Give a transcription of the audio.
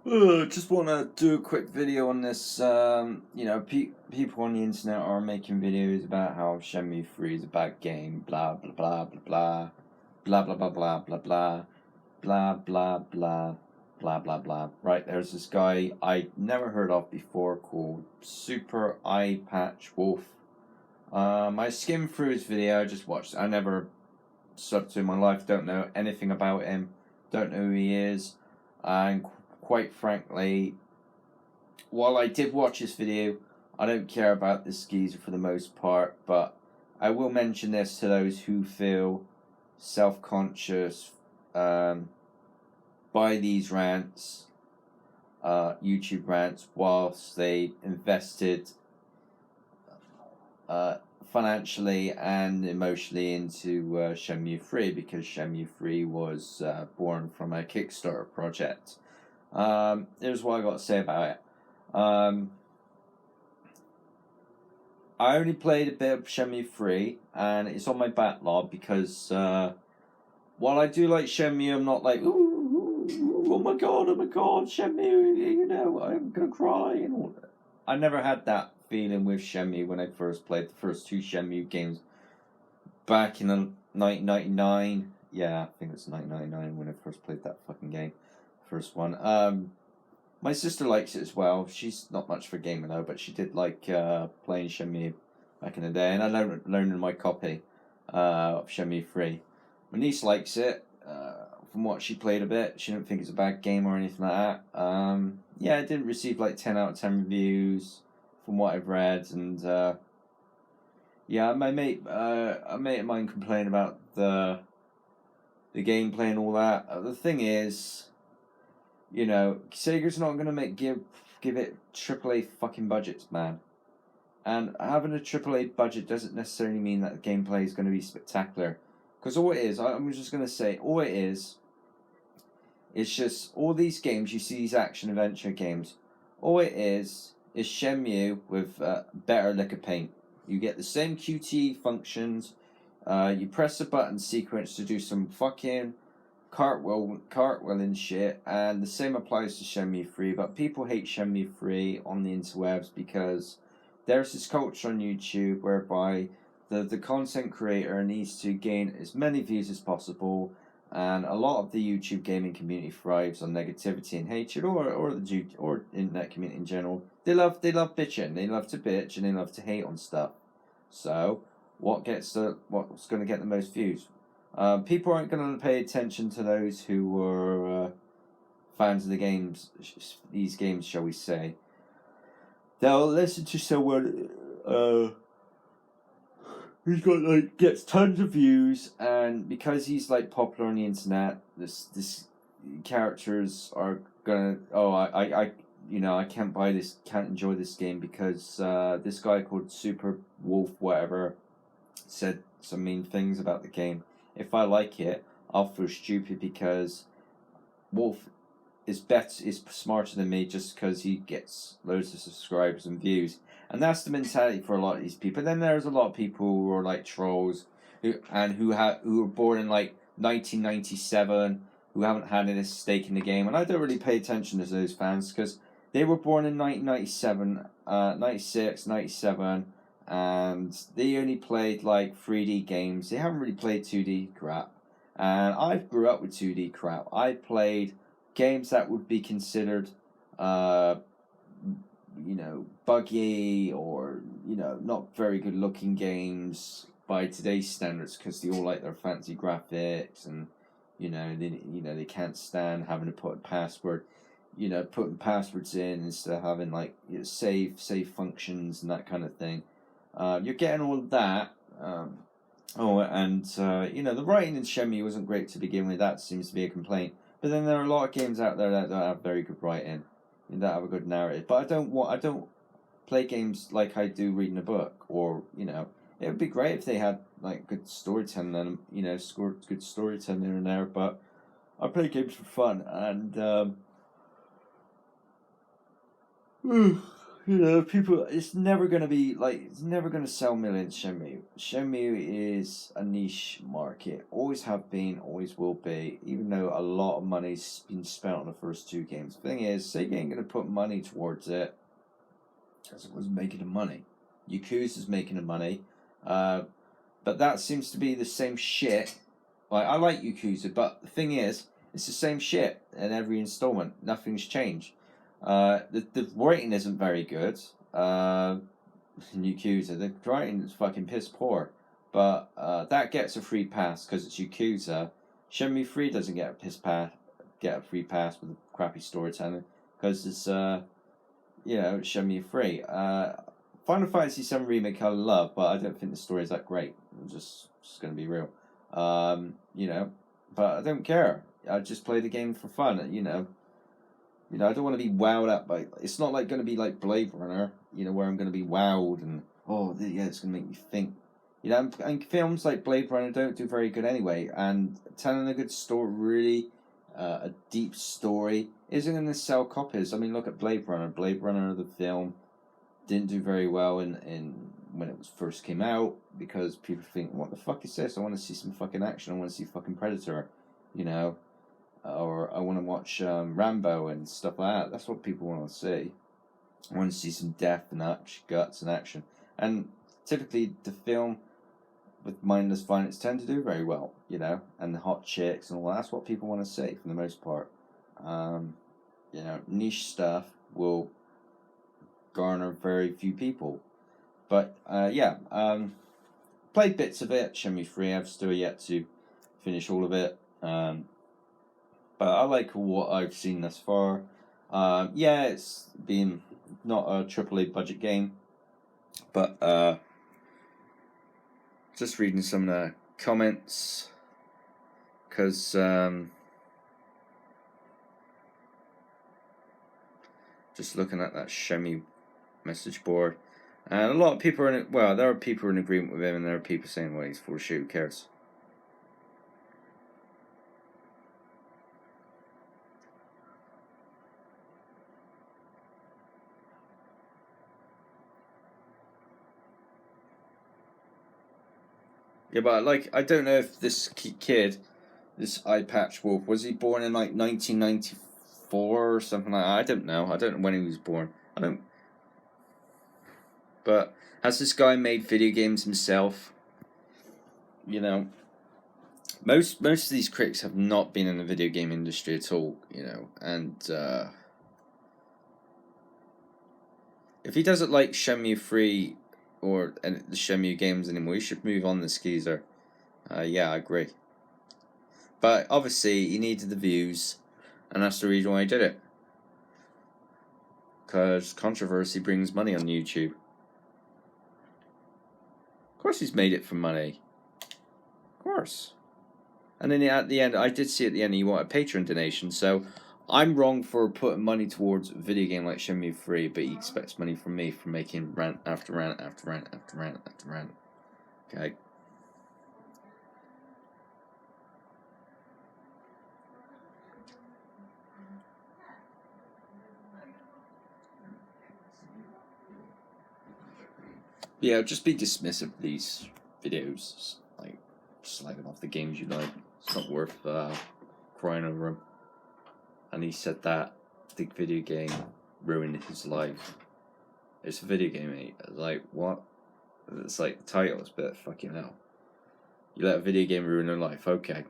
Just want to do a quick video on this. People on the internet are making videos about how Shenmue 3 is a bad game. Blah blah blah blah blah blah blah blah blah blah blah blah blah blah blah blah blah. Right, there's this guy I never heard of before called Super Eye Patch Wolf. I skimmed through his video. I just watched. I never subbed to him in my life. Don't know anything about him. Don't know who he is. And quite frankly, while I did watch this video, I don't care about this geezer for the most part, but I will mention this to those who feel self-conscious by these rants, YouTube rants, whilst they invested financially and emotionally into Shenmue 3, because Shenmue 3 was born from a Kickstarter project. Here's what I got to say about it. I only played a bit of Shenmue 3, and it's on my backlog because while I do like Shenmue, I'm not like, oh my god, Shenmue, I'm gonna cry. And all that. I never had that feeling with Shenmue when I first played the first two Shenmue games back in 1999. Yeah, I think it was 1999 when I first played that fucking game. First one. My sister likes it as well. She's not much for gaming though, but she did like playing Shenmue back in the day, and I learned my copy of Shenmue 3. My niece likes it. From what she played a bit, she didn't think it's a bad game or anything like that. Yeah, it didn't receive like 10 out of 10 reviews from what I've read, and yeah, my mate, a mate of mine complained about the gameplay and all that. The thing is, Sega's not gonna give it AAA fucking budgets, man. And having a AAA budget doesn't necessarily mean that the gameplay is going to be spectacular. Because all it is, I'm just going to say, all it is, it's just all these games, you see these action adventure games, all it is Shenmue with better liquor paint. You get the same QTE functions, you press a button sequence to do some fucking cartwheeling shit, and the same applies to Shenmue 3, but people hate Shenmue 3 on the interwebs because there's this culture on YouTube whereby the content creator needs to gain as many views as possible, and a lot of the YouTube gaming community thrives on negativity and hatred, or internet community in general. They love bitching, they love to bitch, and they love to hate on stuff. So what's going to get the most views? People aren't going to pay attention to those who were fans of these games, shall we say. They'll listen to someone who's gets tons of views, and because he's like popular on the internet, this characters are gonna I can't buy this, can't enjoy this game because this guy called Super Wolf whatever said some mean things about the game. If I like it, I'll feel stupid because Wolf is smarter than me just because he gets loads of subscribers and views, and that's the mentality for a lot of these people. Then there's a lot of people who are like trolls, who were born in like 1997, who haven't had any stake in the game, and I don't really pay attention to those fans because they were born in 1997, 96, 97. And they only played like 3D games. They haven't really played 2D crap. And I grew up with 2D crap. I played games that would be considered, buggy or not very good looking games by today's standards because they all like their fancy graphics, and they can't stand having to put a password. Putting passwords in instead of having like save functions and that kind of thing. You're getting all of that. The writing in Shenmue wasn't great to begin with. That seems to be a complaint. But then there are a lot of games out there that don't have very good writing and that have a good narrative. But I don't play games like I do reading a book. Or it would be great if they had like good storytelling and good storytelling in there. But I play games for fun, and You know, people. It's never gonna be like. It's never gonna sell millions. Shenmue. Shenmue is a niche market. Always have been. Always will be. Even though a lot of money's been spent on the first two games. The thing is, Sega ain't gonna put money towards it, because it was making the money. Yakuza's making the money, but that seems to be the same shit. Like, I like Yakuza, but the thing is, it's the same shit in every installment. Nothing's changed. The writing isn't very good. In Yakuza, the writing is fucking piss poor. But that gets a free pass because it's Yakuza. Shenmue 3 doesn't get a free pass with crappy storytelling because it's Shenmue 3. Final Fantasy VII Remake I love, but I don't think the story is that great. I'm just gonna be real. But I don't care. I just play the game for fun. I don't want to be wowed up by. It's not like going to be like Blade Runner. Where I'm going to be wowed and it's going to make me think. And films like Blade Runner don't do very good anyway. And telling a good story, really, a deep story, isn't going to sell copies. I mean, look at Blade Runner. Blade Runner, the film, didn't do very well in when it was first came out because people think, what the fuck is this? I want to see some fucking action. I want to see fucking Predator, or I want to watch Rambo and stuff like that. That's what people want to see. I want to see some death and guts and action. And typically the film with mindless violence tend to do very well, and the hot chicks and all that. That's what people want to see for the most part. Niche stuff will garner very few people. But played bits of it. Shenmue 3, I've still yet to finish all of it. But I like what I've seen thus far. It's been not a AAA budget game, but just reading some of the comments, because just looking at that Shenmue message board, and a lot of people there are people in agreement with him, and there are people saying, well, he's full of shit, who cares? Yeah, but I don't know if this kid, this eye patch wolf, was he born in 1994 or something like that? I don't know. I don't know when he was born. But has this guy made video games himself? Most of these critics have not been in the video game industry at all. And if he doesn't like Shenmue 3 or the Shenmue games anymore, he should move on, this geezer. I agree. But obviously, he needed the views, and that's the reason why he did it. Because controversy brings money on YouTube. Of course he's made it for money. Of course. And then at the end, I did see at the end he wanted a Patreon donation, so I'm wrong for putting money towards a video game like Shenmue 3, but he expects money from me for making rant after rant after rant after rant after rant. Okay. Yeah, just be dismissive of these videos. Like, slagging off the games you like. It's not worth crying over them. And he said that the video game ruined his life. It's a video game, mate. Like, what? It's like the title is, but fucking hell. You let a video game ruin your life, okay.